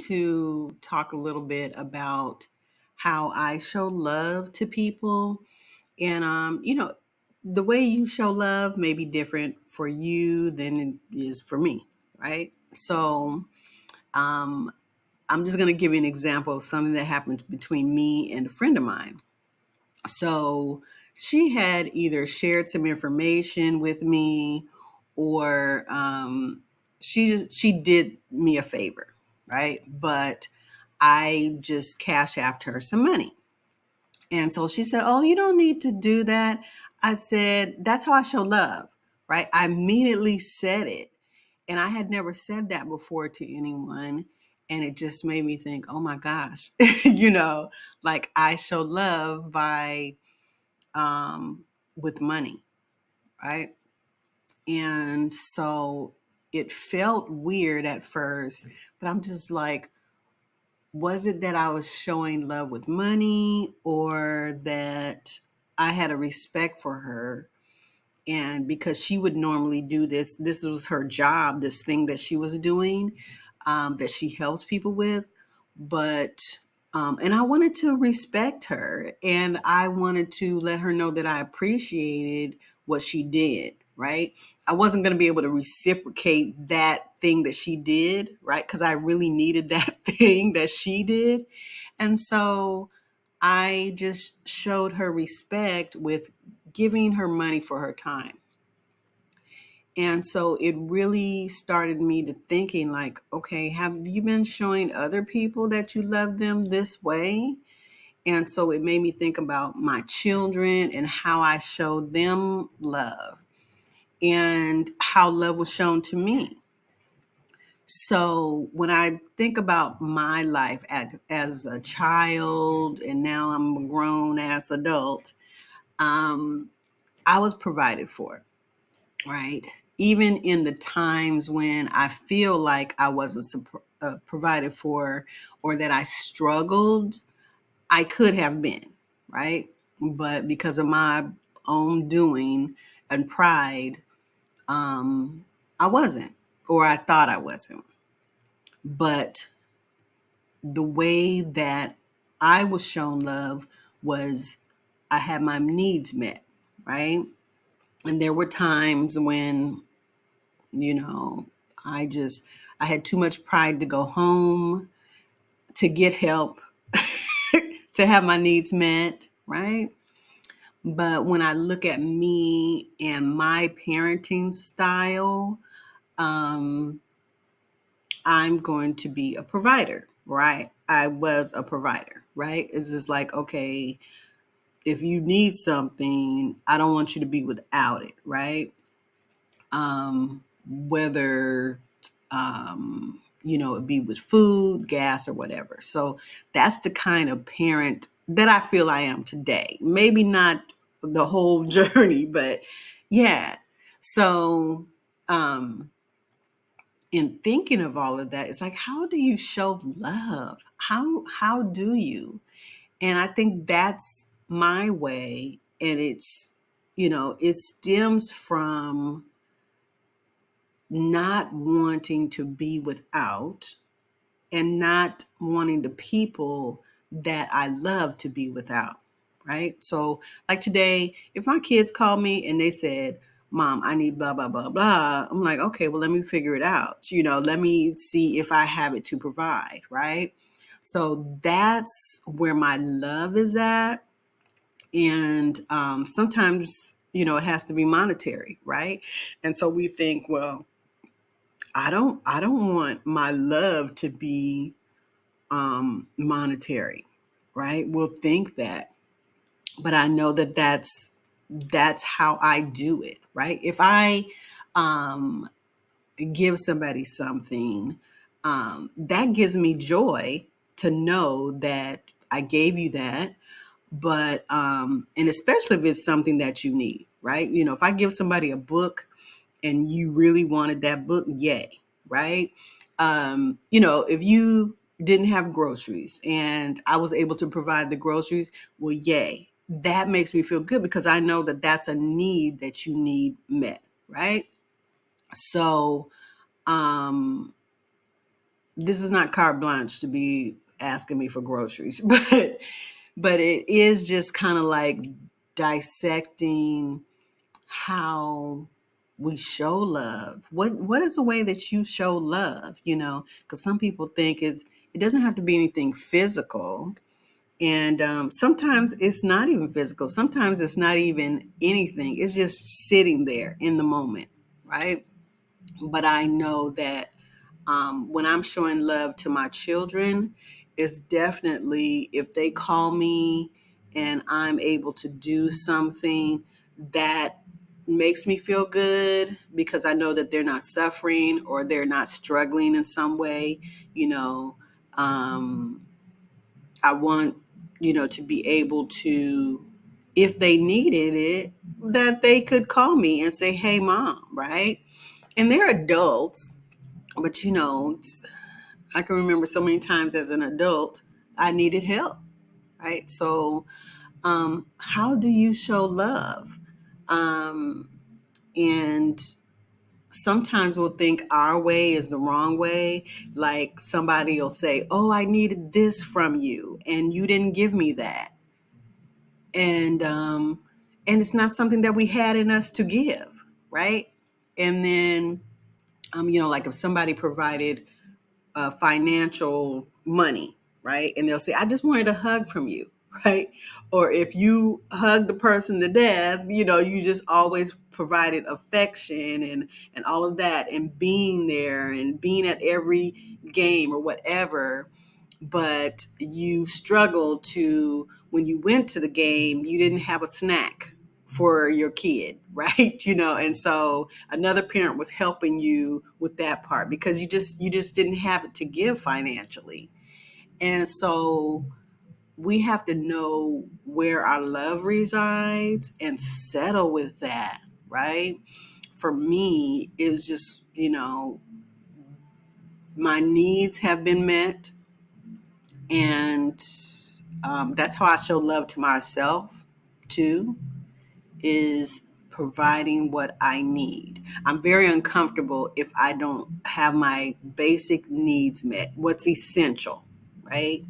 wanted to talk a little bit about how I show love to people. And, the way you show love may be different for you than it is for me, right? So, um, I'm just going to give you an example of something that happened between me and a friend of mine. So she had either shared some information with me or she did me a favor, right? But I just cash apped her some money. And so she said, "Oh, you don't need to do that." I said, "That's how I show love," right? I immediately said it. And I had never said that before to anyone. And it just made me think, oh my gosh, like I show love by with money, right? And so it felt weird at first, but I'm just like, was it that I was showing love with money or that I had a respect for her? And because she would normally do this was her job, this thing that she was doing, that she helps people with. But, and I wanted to respect her and I wanted to let her know that I appreciated what she did, right? I wasn't going to be able to reciprocate that thing that she did, right? Because I really needed that thing that she did. And so I just showed her respect with giving her money for her time. And so it really started me to thinking like, okay, have you been showing other people that you love them this way? And so it made me think about my children and how I showed them love and how love was shown to me. So when I think about my life as a child and now I'm a grown ass adult, um, I was provided for, right? Even in the times when I feel like I wasn't provided for or that I struggled, I could have been, right? But because of my own doing and pride, um, I wasn't, or I thought I wasn't. But the way that I was shown love was I had my needs met, right? And there were times when, you know, I just, I had too much pride to go home, to get help, to have my needs met, right? But when I look at me and my parenting style, um, I'm going to be a provider, right? I was a provider, right? It's just like, okay, if you need something, I don't want you to be without it, right? Whether it be with food, gas, or whatever. So that's the kind of parent that I feel I am today. Maybe not the whole journey, but yeah. So um, in thinking of all of that, it's like, how do you show love? How do you? And I think that's my way, and it stems from not wanting to be without and not wanting the people that I love to be without. Right. So, like today, if my kids called me and they said, "Mom, I need blah, blah, blah, blah," I'm like, okay, well, let me figure it out. Let me see if I have it to provide. Right. So that's where my love is at. And sometimes, it has to be monetary. Right. And so we think, well, I don't want my love to be monetary, right? We'll think that, but I know that that's how I do it, right? If I um, give somebody something, that gives me joy to know that I gave you that. But and especially if it's something that you need, right? If I give somebody a book and you really wanted that book, yay, right? If you didn't have groceries and I was able to provide the groceries, well, yay. That makes me feel good because I know that that's a need that you need met, right? So, um, this is not carte blanche to be asking me for groceries, but it is just kind of like dissecting how we show love. What is the way that you show love? Because some people think it doesn't have to be anything physical, and sometimes it's not even physical. Sometimes it's not even anything. It's just sitting there in the moment, right? But I know that when I'm showing love to my children, it's definitely if they call me and I'm able to do something that makes me feel good because I know that they're not suffering or they're not struggling in some way. you know, um, I want, to be able to, if they needed it, that they could call me and say, hey, mom, right? And they're adults, but I can remember so many times as an adult, I needed help, right? So, how do you show love? Um, and sometimes we'll think our way is the wrong way. Like somebody will say, oh, I needed this from you, and you didn't give me that. And it's not something that we had in us to give, right? And then, like if somebody provided financial money, right? And they'll say, I just wanted a hug from you, right? Or if you hug the person to death, you just always provided affection and all of that and being there and being at every game or whatever. But you struggled to, when you went to the game, you didn't have a snack for your kid, right? And so another parent was helping you with that part because you just didn't have it to give financially. And so we have to know where our love resides and settle with that, right? For me, it was just, my needs have been met, and that's how I show love to myself too, is providing what I need. I'm very uncomfortable if I don't have my basic needs met, what's essential, right?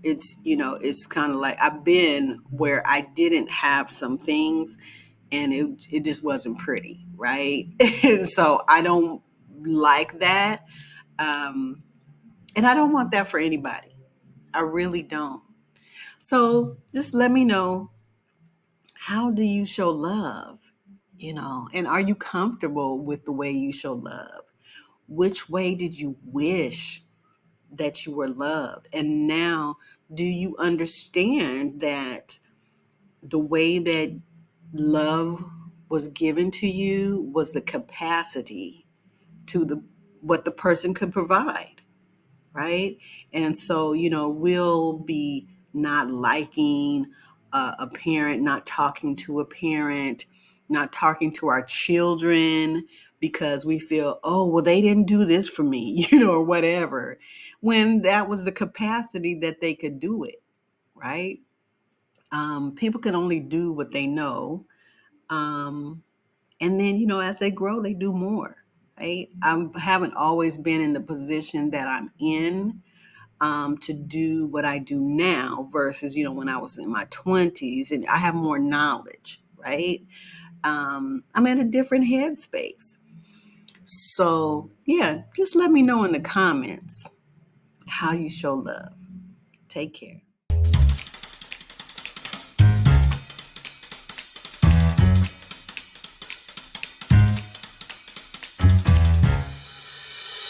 It's kind of like I've been where I didn't have some things and it just wasn't pretty, right? And so I don't like that. Um, and I don't want that for anybody. I really don't. So just let me know, how do you show love? And are you comfortable with the way you show love? Which way did you wish that you were loved? And now, do you understand that the way that love was given to you was the capacity to the what the person could provide? Right? And so, we'll be not liking a parent, not talking to a parent, not talking to our children because we feel, oh, well, they didn't do this for me, or whatever, when that was the capacity that they could do it, right? People can only do what they know. Um, and then, as they grow, they do more, right? I haven't always been in the position that I'm in to do what I do now versus, when I was in my 20s and I have more knowledge, right? I'm in a different headspace. So, yeah, just let me know in the comments how you show love. Take care.